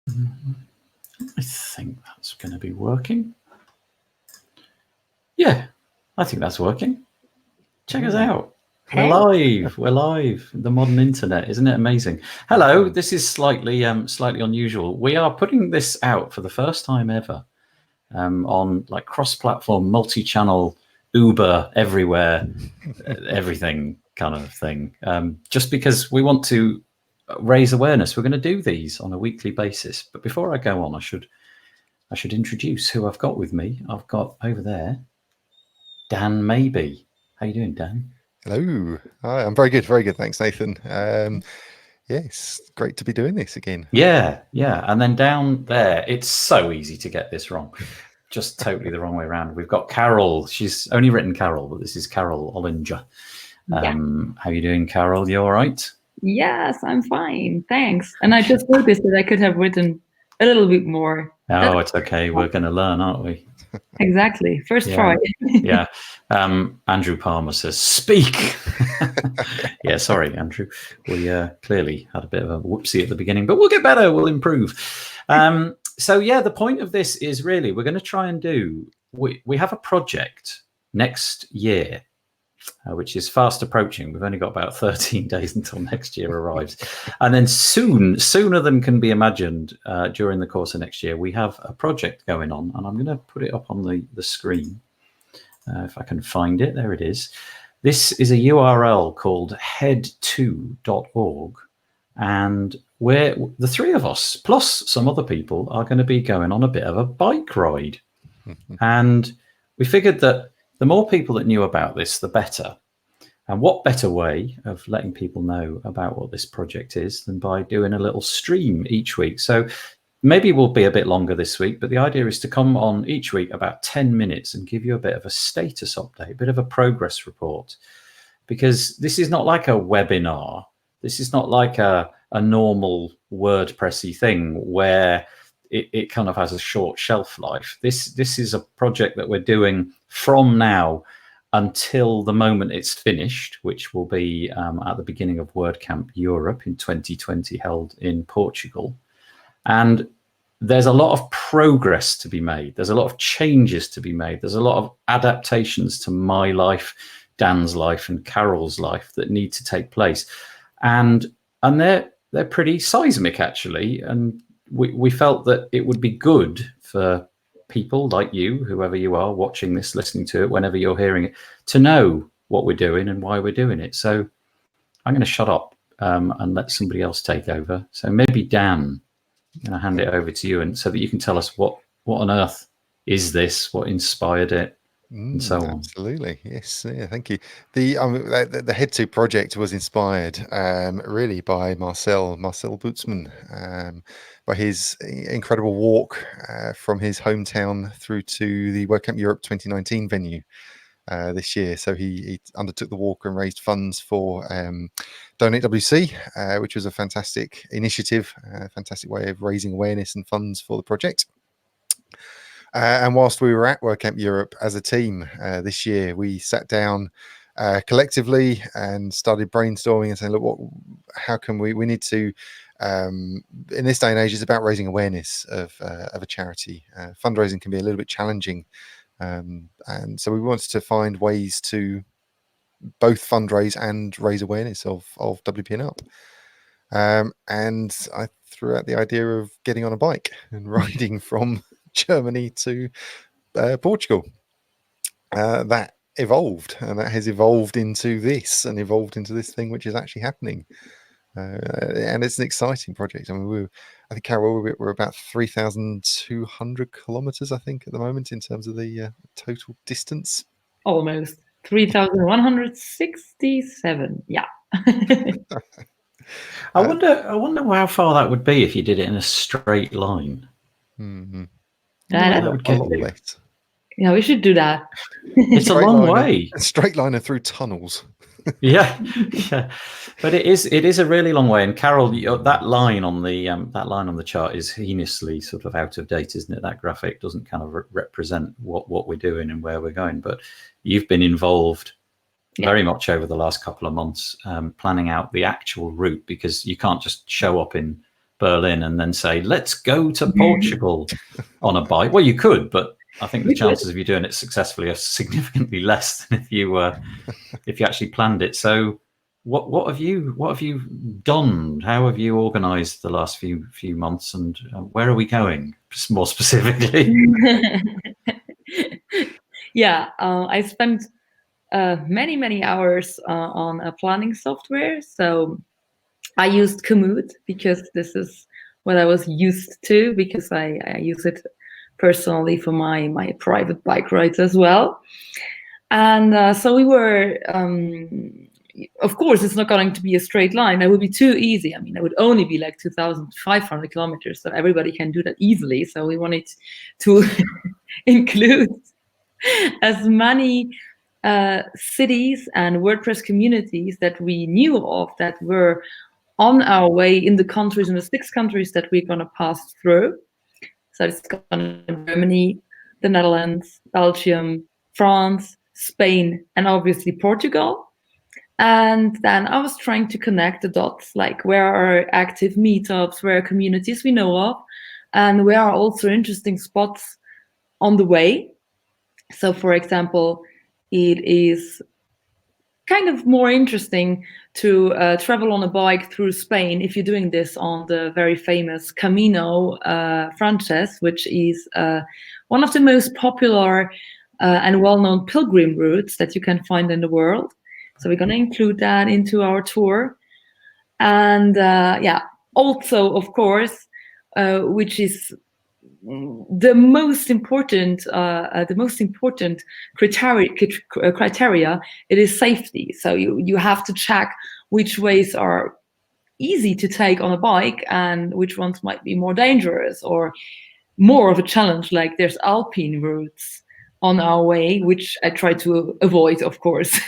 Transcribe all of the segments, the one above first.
I think that's going to be working. Yeah, I think that's working. Check us out. We're live. We're live. The modern internet, isn't it amazing? Hello. This is slightly unusual. We are putting this out for the first time ever on like cross-platform, multi-channel, Uber, everywhere, everything kind of thing. Just because we want to raise awareness. We're going to do these on a weekly basis. But before I go on, I should introduce who I've got with me. I've got over there Dan Maybe. How you doing, Dan? Hello. Hi, I'm very good. Very good. Thanks, Nathan. Yes, great to be doing this again. Yeah. And then down there, it's so easy to get this wrong. Just totally the wrong way around. We've got Carol. She's only written Carol, but this is Carol Ollinger. How you doing, Carol? You all right? Yes, I'm fine. Thanks. And I just noticed that I could have written a little bit more. Oh, it's okay. We're going to learn, aren't we? Exactly. First try. Yeah. Andrew Palmer says, speak. Yeah, sorry, Andrew. We clearly had a bit of a whoopsie at the beginning, but we'll get better. We'll improve. So, yeah, the point of this is really we're going to try and do, we have a project next year, which is fast approaching. We've only got about 13 days until next year arrives. And then sooner than can be imagined during the course of next year, we have a project going on. And I'm going to put it up on the screen if I can find it. There it is. This is a URL called HeadToWCEU.org. And the three of us, plus some other people, are going to be going on a bit of a bike ride. And we figured that the more people that knew about this, the better. And what better way of letting people know about what this project is than by doing a little stream each week. So maybe we'll be a bit longer this week, but the idea is to come on each week about 10 minutes and give you a bit of a status update, a bit of a progress report. Because this is not like a webinar. This is not like a normal WordPressy thing where it kind of has a short shelf life. This is a project that we're doing from now until the moment it's finished, which will be at the beginning of WordCamp Europe in 2020, held in Portugal. And there's a lot of progress to be made. There's a lot of changes to be made. There's a lot of adaptations to my life, Dan's life, and Carol's life that need to take place. And they're pretty seismic, actually. And we felt that it would be good for people like you, whoever you are watching this, listening to it, whenever you're hearing it, to know what we're doing and why we're doing it. So I'm going to shut up and let somebody else take over. So maybe Dan, I'm going to hand it over to you, and so that you can tell us what on earth is this, what inspired it, and so on. Absolutely, yes, yeah, thank you. The HeadTo project was inspired really by Marcel Bootsman, by his incredible walk from his hometown through to the WordCamp Europe 2019 venue this year. So he undertook the walk and raised funds for Donate WC, which was a fantastic initiative, a fantastic way of raising awareness and funds for the project. And whilst we were at WordCamp Europe as a team this year, we sat down collectively and started brainstorming and saying, look, how can we need to, in this day and age, it's about raising awareness of a charity. Fundraising can be a little bit challenging. And so we wanted to find ways to both fundraise and raise awareness of WPN Up. And I threw out the idea of getting on a bike and riding from Germany to Portugal. That evolved, and that has evolved into this, and evolved into this thing which is actually happening. And it's an exciting project. I mean, I think, Carol, we're about 3,200 kilometers, I think, at the moment in terms of the total distance. Almost 3,167. Yeah. I wonder how far that would be if you did it in a straight line. Mm-hmm. That would get a lot less. Yeah, we should do that. It's a long way. A straight line and through tunnels. yeah, but it is a really long way. And Carol, that line on the chart is heinously sort of out of date, isn't it? That graphic doesn't kind of represent what we're doing and where we're going. But you've been involved very much over the last couple of months planning out the actual route, because you can't just show up in Berlin and then say, let's go to Portugal on a bike. Well, you could, but I think the chances of you doing it successfully are significantly less than if you actually planned it. So what have you done? How have you organized the last few months, and where are we going more specifically? Yeah, I spent many hours on a planning software. So I used Komoot because this is what I was used to, because I use it personally for my private bike rides as well. And so we were, of course, it's not going to be a straight line. That would be too easy. I mean, it would only be like 2,500 kilometers, so everybody can do that easily. So we wanted to include as many cities and WordPress communities that we knew of that were on our way in the 6 countries that we're going to pass through. So it's going to be Germany, the Netherlands, Belgium, France, Spain, and obviously Portugal. And then I was trying to connect the dots, like where are active meetups, where are communities we know of, and where are also interesting spots on the way. So, for example, it is kind of more interesting to travel on a bike through Spain if you're doing this on the very famous Camino Frances, which is one of the most popular and well-known pilgrim routes that you can find in the world. So we're going to include that into our tour. And also, of course, which is the most important criteria, it is safety. So you have to check which ways are easy to take on a bike and which ones might be more dangerous or more of a challenge, like there's alpine routes on our way, which I try to avoid, of course.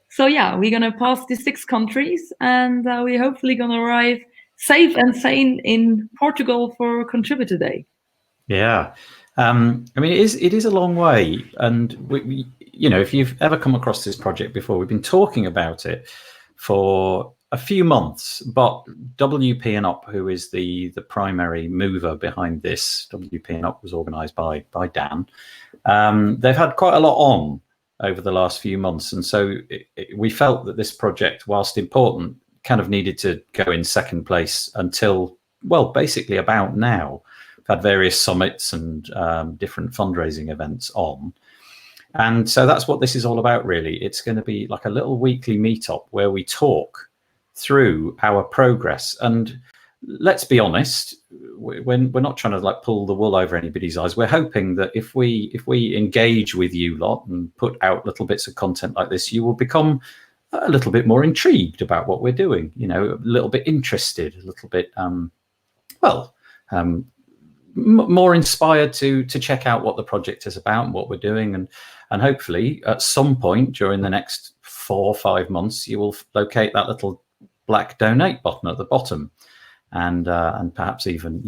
So yeah, we're gonna pass the 6 countries, and we're hopefully gonna arrive safe and sane in Portugal for Contributor Day. Yeah, I mean, it is a long way, and we, if you've ever come across this project before, we've been talking about it for a few months. But WPN Up, who is the primary mover behind this, WPN Up was organised by Dan. They've had quite a lot on over the last few months, and so we felt that this project, whilst important, kind of needed to go in second place until, well, basically about now. We've had various summits and different fundraising events on. And so that's what this is all about, really. It's going to be like a little weekly meetup where we talk through our progress. And let's be honest, we're not trying to like pull the wool over anybody's eyes. We're hoping that if we engage with you lot and put out little bits of content like this, you will become a little bit more intrigued about what we're doing, a little bit interested, a little bit, more inspired to check out what the project is about and what we're doing. And hopefully at some point during the next 4 or 5 months, you will locate that little black donate button at the bottom. And perhaps even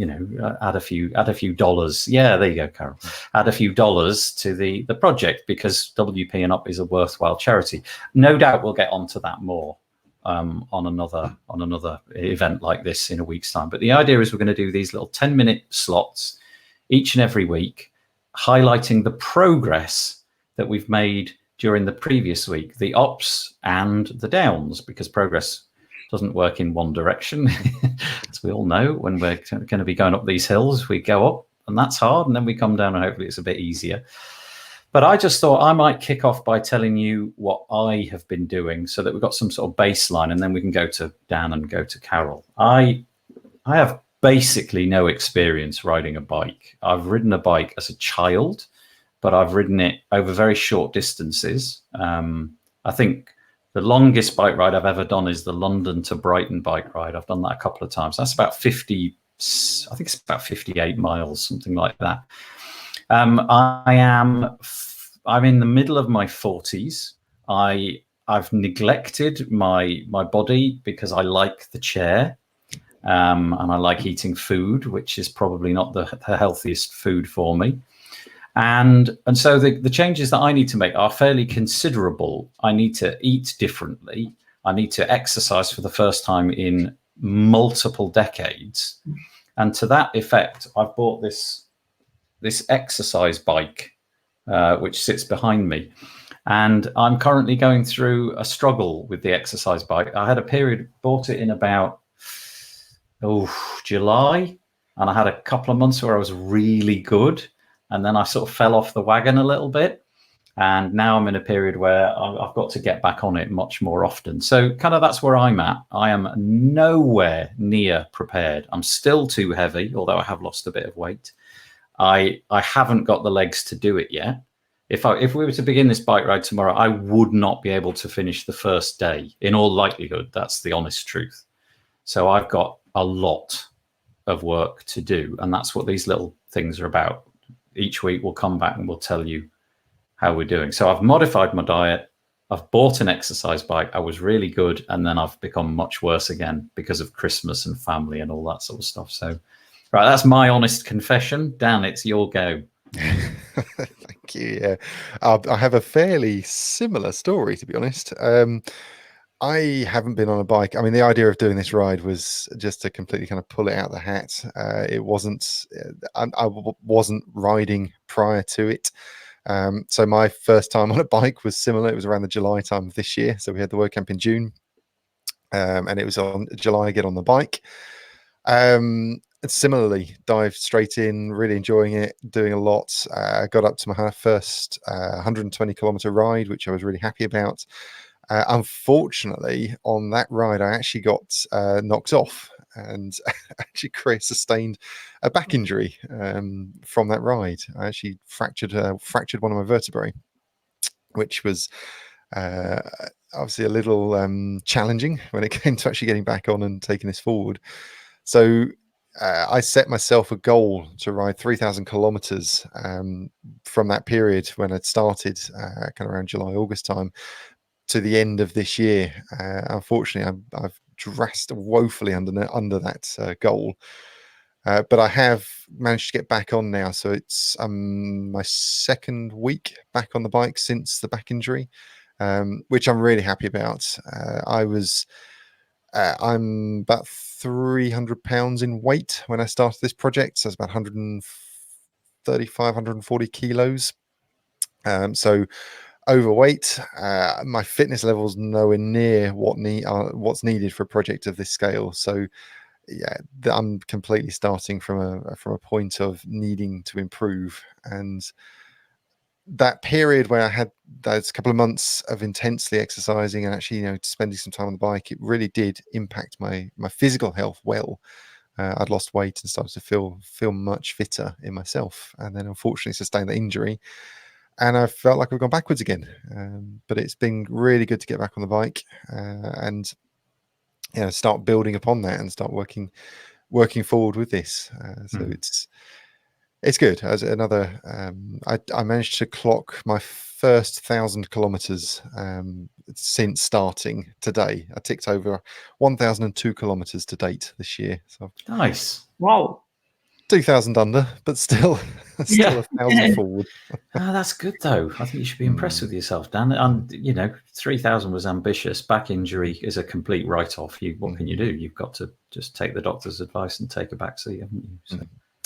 add a few dollars. Yeah, there you go, Carol. Add a few dollars to the project, because WPN Up is a worthwhile charity. No doubt we'll get onto that more on another event like this in a week's time. But the idea is we're going to do these little 10-minute slots each and every week, highlighting the progress that we've made during the previous week, the ups and the downs, because progress doesn't work in one direction. As we all know, when we're going to be going up these hills, we go up and that's hard, and then we come down and hopefully it's a bit easier. But I just thought I might kick off by telling you what I have been doing, so that we've got some sort of baseline, and then we can go to Dan and go to Carol. I have basically no experience riding a bike. I've ridden a bike as a child, but I've ridden it over very short distances. I think the longest bike ride I've ever done is the London to Brighton bike ride. I've done that a couple of times. That's about 58 miles, something like that. I'm in the middle of my 40s. I've neglected my body because I like the chair, and I like eating food, which is probably not the healthiest food for me. And so the changes that I need to make are fairly considerable. I need to eat differently. I need to exercise for the first time in multiple decades. And to that effect, I've bought this exercise bike, which sits behind me. And I'm currently going through a struggle with the exercise bike. I had a period, bought it in about July, and I had a couple of months where I was really good. And then I sort of fell off the wagon a little bit. And now I'm in a period where I've got to get back on it much more often. So kind of that's where I'm at. I am nowhere near prepared. I'm still too heavy, although I have lost a bit of weight. I haven't got the legs to do it yet. If we were to begin this bike ride tomorrow, I would not be able to finish the first day, in all likelihood. That's the honest truth. So I've got a lot of work to do. And that's what these little things are about. Each week we'll come back and we'll tell you how we're doing. So I've modified my diet. I've bought an exercise bike. I was really good. And then I've become much worse again because of Christmas and family and all that sort of stuff. So, right, that's my honest confession. Dan, it's your go. Thank you. Yeah, I have a fairly similar story, to be honest. I haven't been on a bike. I mean, the idea of doing this ride was just to completely kind of pull it out of the hat. It wasn't, I wasn't riding prior to it. So my first time on a bike was similar. It was around the July time of this year. So we had the WordCamp in June, and it was on July, get on the bike. And similarly, dived straight in, really enjoying it, doing a lot. Got up to my first 120 kilometer ride, which I was really happy about. Unfortunately, on that ride, I actually got knocked off and actually sustained a back injury from that ride. I actually fractured one of my vertebrae, which was obviously a little challenging when it came to actually getting back on and taking this forward. So I set myself a goal to ride 3,000 kilometers from that period when it started, kind of around July, August time, to the end of this year. Unfortunately, I've dressed woefully under that goal, but I have managed to get back on now. So it's my second week back on the bike since the back injury, which I'm really happy about. I'm about 300 pounds in weight when I started this project. So it's about 135, 140 kilos. So overweight. My fitness level's nowhere near what's needed for a project of this scale. So yeah, I'm completely starting from a point of needing to improve. And that period where I had those couple of months of intensely exercising and actually, spending some time on the bike, it really did impact my physical health well. I'd lost weight and started to feel much fitter in myself, and then unfortunately sustained the injury, and I felt like I've gone backwards again. But it's been really good to get back on the bike and start building upon that and start working forward with this. So it's good. As another, I managed to clock my first 1,000 kilometers since starting today. I ticked over 1,002 kilometers to date this year. So Nice. Wow. 2,000 under, but still 1,000 forward. That's good, though. I think you should be impressed with yourself, Dan. And 3,000 was ambitious. Back injury is a complete write-off. What can you do? You've got to just take the doctor's advice and take a back seat, haven't you? So,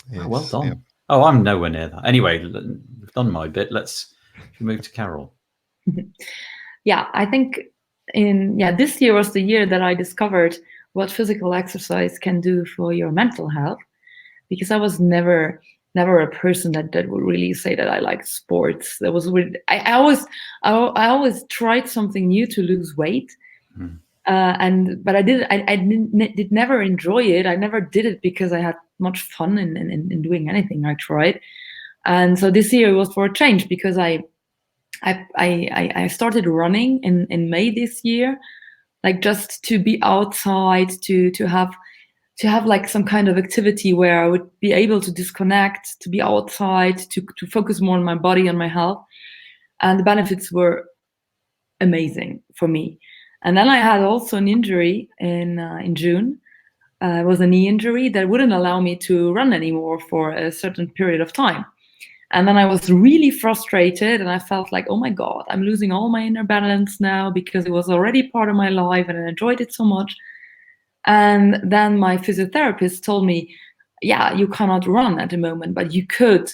yes, well done. Yeah. Oh, I'm nowhere near that. Anyway, I've done my bit. Let's move to Carol. Yeah, I think this year was the year that I discovered what physical exercise can do for your mental health, because I was never a person that would really say that I like sports. That was really, I always tried something new to lose weight. But I did never enjoy it. I never did it because I had much fun in doing anything I tried. And so this year was for a change, because I started running in May this year, like just to be outside, to have like some kind of activity where I would be able to disconnect, to be outside, to focus more on my body and my health. And the benefits were amazing for me. And then I had also an injury in June. It was a knee injury that wouldn't allow me to run anymore for a certain period of time. And then I was really frustrated, and I felt like, oh my God, I'm losing all my inner balance now, because it was already part of my life and I enjoyed it so much. And then my physiotherapist told me, yeah, you cannot run at the moment, but you could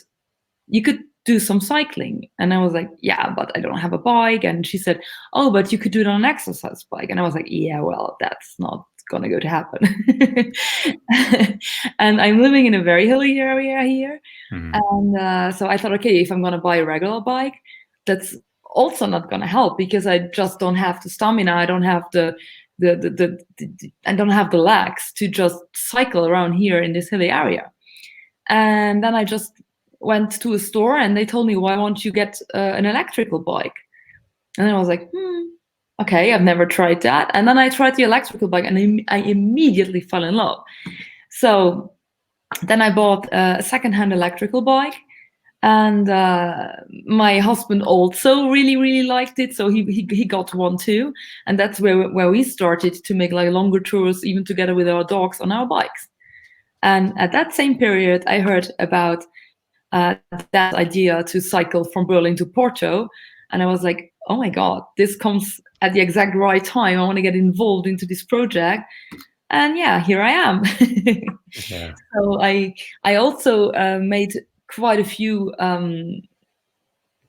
do some cycling. And I was like, yeah, but I don't have a bike. And she said, oh, but you could do it on an exercise bike. And I was like, yeah, well, that's not gonna go to happen. And I'm living in a very hilly area here. And so I thought, okay, if I'm gonna buy a regular bike, that's also not gonna help, because I just don't have the stamina. I don't have I don't have the legs to just cycle around here in this hilly area. And then I just went to a store and they told me, why won't you get an electrical bike? And I was like, okay, I've never tried that. And then I tried the electrical bike and I immediately fell in love. So then I bought a secondhand electrical bike. And my husband also really, really liked it. So he got one too. And that's where we started to make like longer tours, even together with our dogs on our bikes. And at that same period, I heard about that idea to cycle from Berlin to Porto. And I was like, oh my God, this comes at the exact right time. I want to get involved into this project. And yeah, here I am. Yeah. So I also made quite a few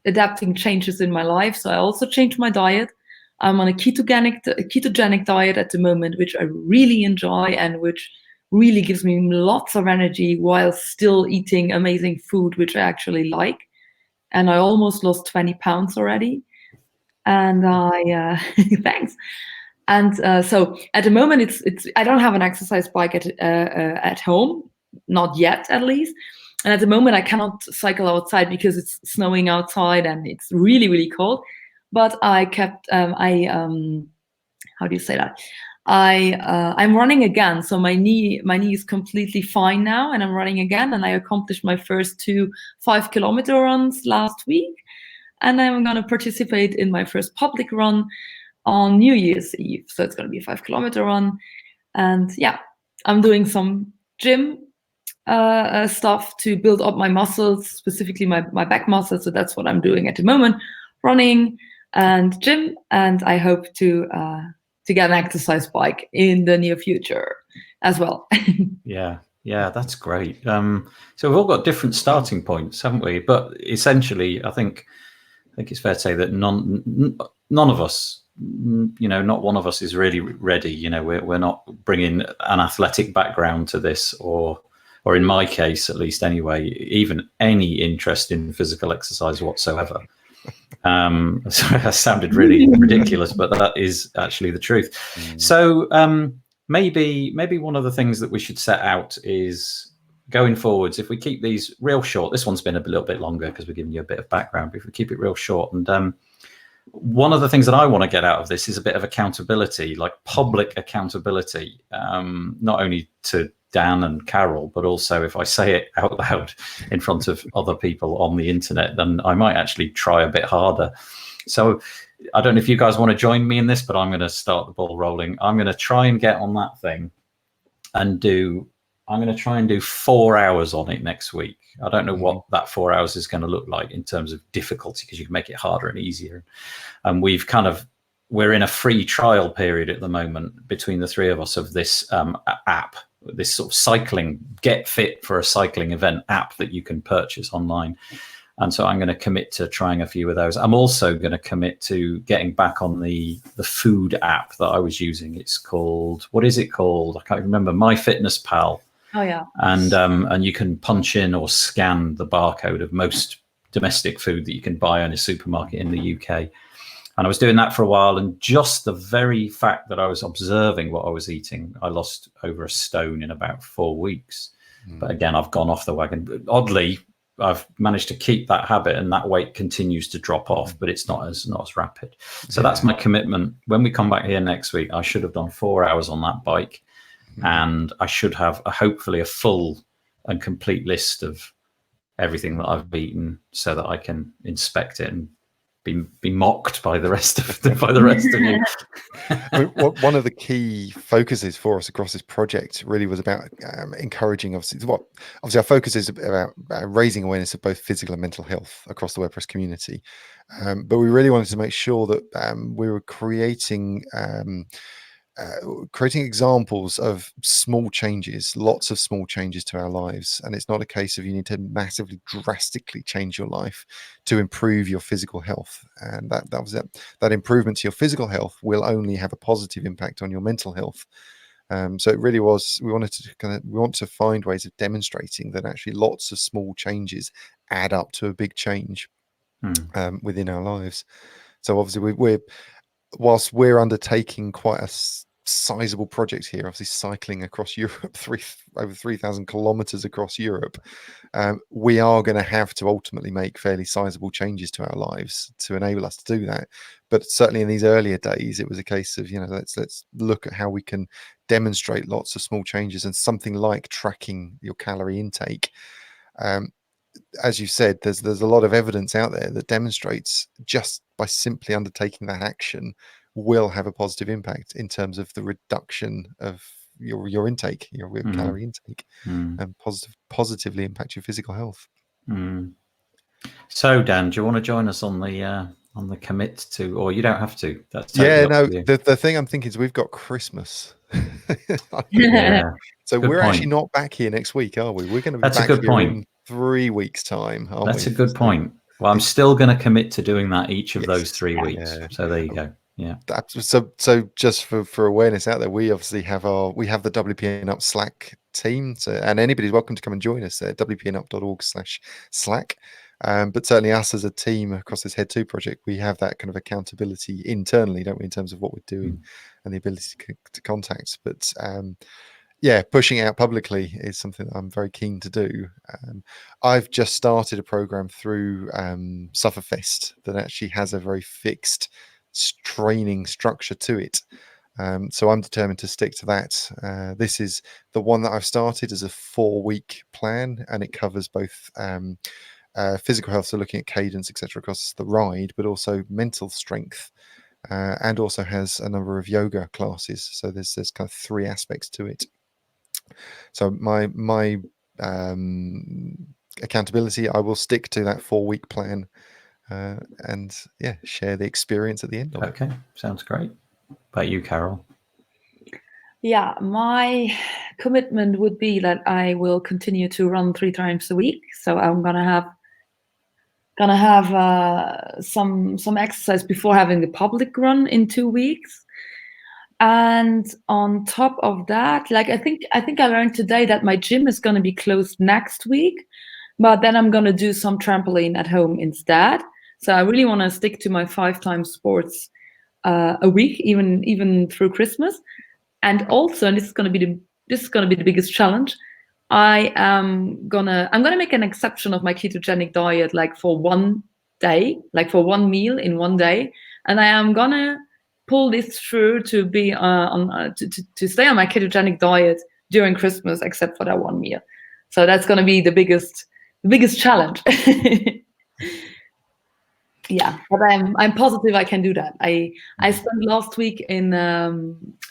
adapting changes in my life. So I also changed my diet. I'm on a ketogenic diet at the moment, which I really enjoy and which really gives me lots of energy while still eating amazing food, which I actually like. And I almost lost 20 pounds already. And I thanks. And so at the moment, it's I don't have an exercise bike at home, not yet at least. And at the moment, I cannot cycle outside because it's snowing outside and it's really, really cold. But I kept how do you say that? I'm running again, so my knee is completely fine now, and I'm running again. And I accomplished my first 2 5-kilometer runs last week, and I'm gonna participate in my first public run on New Year's Eve. So it's gonna be a 5-kilometer run, and yeah, I'm doing some gym stuff to build up my muscles, specifically my back muscles. So that's what I'm doing at the moment: running and gym, and I hope to get an exercise bike in the near future as well. Yeah, that's great. So we've all got different starting points, haven't we? But essentially, I think it's fair to say that none of us, not one of us is really ready. We're not bringing an athletic background to this, or in my case, at least anyway, even any interest in physical exercise whatsoever. Sorry, that sounded really ridiculous, but that is actually the truth. So maybe one of the things that we should set out is, going forwards, if we keep these real short, this one's been a little bit longer because we're giving you a bit of background, but if we keep it real short, and one of the things that I want to get out of this is a bit of accountability, like public accountability, not only to Dan and Carol, but also if I say it out loud in front of other people on the internet, then I might actually try a bit harder. So I don't know if you guys want to join me in this, but I'm going to start the ball rolling. I'm going to try and get on that thing and I'm going to try and do 4 hours on it next week. I don't know what that 4 hours is going to look like in terms of difficulty, because you can make it harder and easier. And we're in a free trial period at the moment between the three of us of this app, this sort of cycling, Get Fit for a Cycling Event app that you can purchase online. And so I'm going to commit to trying a few of those. I'm also going to commit to getting back on the food app that I was using. It's called, what is it called? I can't remember. MyFitnessPal. Oh yeah. And you can punch in or scan the barcode of most domestic food that you can buy in a supermarket in the UK. And I was doing that for a while, and just the very fact that I was observing what I was eating, I lost over a stone in about 4 weeks. But again, I've gone off the wagon. But oddly, I've managed to keep that habit, and that weight continues to drop off, but it's not as rapid. So that's my commitment. When we come back here next week, I should have done 4 hours on that bike, and I should have hopefully a full and complete list of everything that I've eaten, so that I can inspect it and be mocked by the rest of you. I mean, one of the key focuses for us across this project really was about encouraging, obviously our focus is about raising awareness of both physical and mental health across the WordPress community. But we really wanted to make sure that we were creating creating examples of small changes, lots of small changes to our lives. And it's not a case of you need to massively, drastically change your life to improve your physical health. And that improvement to your physical health will only have a positive impact on your mental health. So it really was, we want to find ways of demonstrating that actually lots of small changes add up to a big change within our lives. So obviously whilst we're undertaking quite a sizable project here, obviously cycling across Europe, over 3,000 kilometers across Europe, we are going to have to ultimately make fairly sizable changes to our lives to enable us to do that. But certainly in these earlier days, it was a case of, let's look at how we can demonstrate lots of small changes, and something like tracking your calorie intake. As you said, there's a lot of evidence out there that demonstrates just by simply undertaking that action will have a positive impact in terms of the reduction of your intake, your calorie intake, and positively impact your physical health. So Dan, do you want to join us on the commit to, or you don't have to? That's totally up to you. The thing I'm thinking is we've got Christmas. So good we're point. Actually not back here next week, are we? We're going to be That's back a good here point. in 3 weeks' time, aren't we? That's a good point. Well, I'm still going to commit to doing that each of those 3 weeks. So there you go. Yeah. So just for awareness out there, we obviously have the WPN Up Slack team. So, and anybody's welcome to come and join us there, wpnup.org/Slack. But certainly us as a team across this HeadTo project, we have that kind of accountability internally, don't we, in terms of what we're doing and the ability to contact. But pushing out publicly is something that I'm very keen to do. I've just started a program through Sufferfest that actually has a very fixed training structure to it. So I'm determined to stick to that. This is the one that I've started as a 4-week plan, and it covers both physical health, so looking at cadence, etc., across the ride, but also mental strength, and also has a number of yoga classes. So there's kind of 3 aspects to it. So my accountability, I will stick to that 4-week plan, and share the experience at the end of it. Okay, sounds great. About you, Carol? Yeah, my commitment would be that I will continue to run 3 times a week. So I'm gonna have some exercise before having the public run in 2 weeks. And on top of that, like I think I learned today that my gym is gonna be closed next week, but then I'm gonna do some trampoline at home instead. So I really want to stick to my 5 times sports a week, even through Christmas. And also, and this is gonna be the biggest challenge, I'm gonna make an exception of my ketogenic diet, like for one day, like for one meal in one day, and I am gonna pull this through to be to stay on my ketogenic diet during Christmas, except for that one meal. So that's gonna be the biggest challenge. Yeah, but I'm positive I can do that. I spent last week in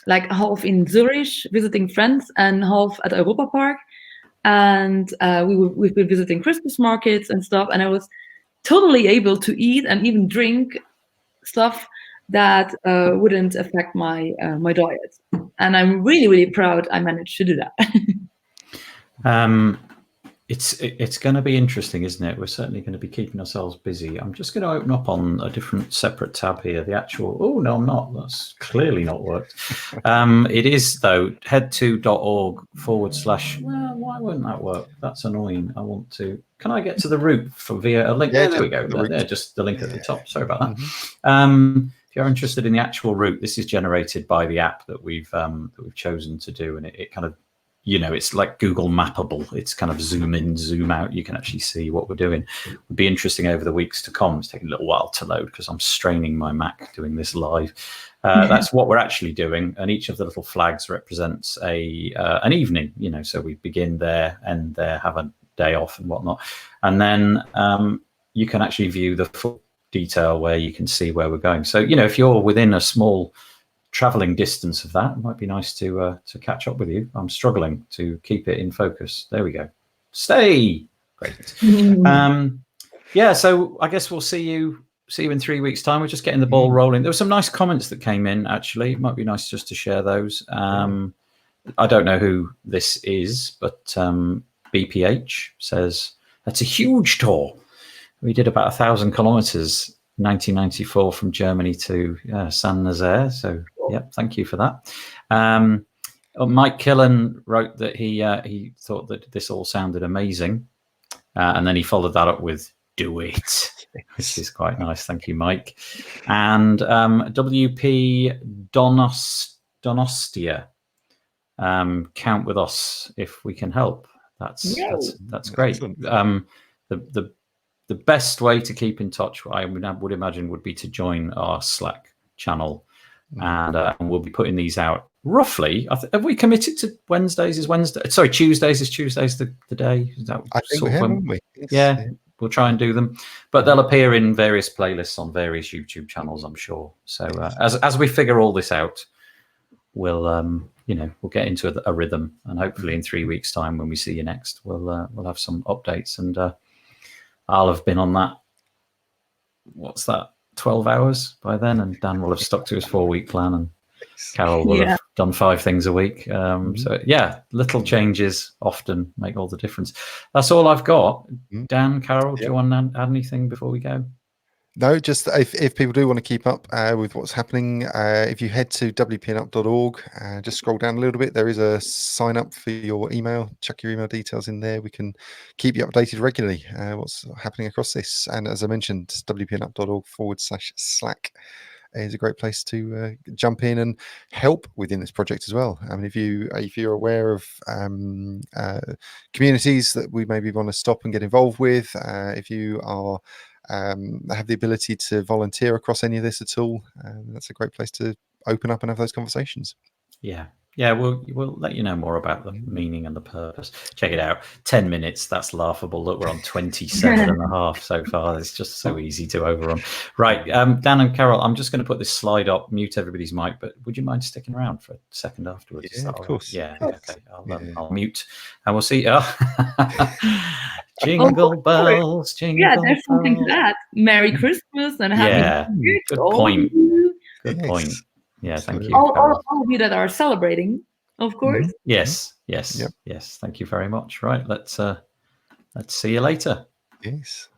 like half in Zurich visiting friends and half at Europa Park, and we've been visiting Christmas markets and stuff, and I was totally able to eat and even drink stuff that wouldn't affect my my diet, and I'm really proud I managed to do that. It's going to be interesting, isn't it? We're certainly going to be keeping ourselves busy. I'm just going to open up on a different separate tab here. The actual, oh no, I'm not. That's clearly not worked. It is though, head2.org/. Well, why wouldn't that work? That's annoying. I want to. Can I get to the route via a link? Yeah, there we go. There, just the link at the top. Sorry about that. If you're interested in the actual route, this is generated by the app that we've chosen to do, and it kind of, it's like Google Mappable. It's kind of zoom in, zoom out. You can actually see what we're doing. It'll be interesting over the weeks to come. It's taking a little while to load because I'm straining my Mac doing this live. That's what we're actually doing. And each of the little flags represents an evening, so we begin there, end there, have a day off and whatnot. And then you can actually view the full detail where you can see where we're going. So, if you're within a small traveling distance of that, it might be nice to catch up with you. I'm struggling to keep it in focus. There we go. Stay. Great. So I guess we'll see you see you in 3 weeks' time. We're just getting the ball rolling. There were some nice comments that came in, actually. It might be nice just to share those. I don't know who this is, but BPH says, that's a huge tour. We did about 1,000 kilometers 1994 from Germany to Saint Nazaire. So, thank you for that. Mike Killen wrote that he thought that this all sounded amazing. And then he followed that up with, do it, which is quite nice. Thank you, Mike. And WP Donostia, count with us if we can help. That's great. The best way to keep in touch, I would imagine, would be to join our Slack channel, and we'll be putting these out roughly. Have we committed to Wednesdays? Tuesdays is Tuesdays the day? Is that I think we have, haven't we? Yeah, we'll try and do them, but they'll appear in various playlists on various YouTube channels, I'm sure. So as we figure all this out, we'll we'll get into a rhythm, and hopefully in 3 weeks' time, when we see you next, we'll have some updates, and I'll have been on that. What's that? 12 hours by then, and Dan will have stuck to his 4-week plan, and Carol will have done 5 things a week. So little changes often make all the difference. That's all I've got. Dan, Carol, do you want to add anything before we go? No, just if people do want to keep up with what's happening, if you head to WPNUp.org, just scroll down a little bit. There is a sign up for your email. Chuck your email details in there. We can keep you updated regularly what's happening across this. And as I mentioned, WPNUp.org/Slack is a great place to jump in and help within this project as well. I mean, if you're aware of communities that we maybe want to stop and get involved with, if you are have the ability to volunteer across any of this at all, that's a great place to open up and have those conversations. We'll let you know more about the meaning and the purpose. Check it out. 10 minutes, that's laughable. Look, we're on 27 and a half so far. It's just so easy to overrun. Right, Dan and Carol, I'm just going to put this slide up, mute everybody's mic, but would you mind sticking around for a second afterwards? Yeah, of course. Yeah, okay. I'll mute, and we'll see. Jingle bells, jingle bells. Yeah, there's something to that. Merry Christmas and Happy New Year. Good point. Good point. Yeah, thank you. All of you that are celebrating, of course. Yes. Thank you very much. Right, let's see you later. Yes.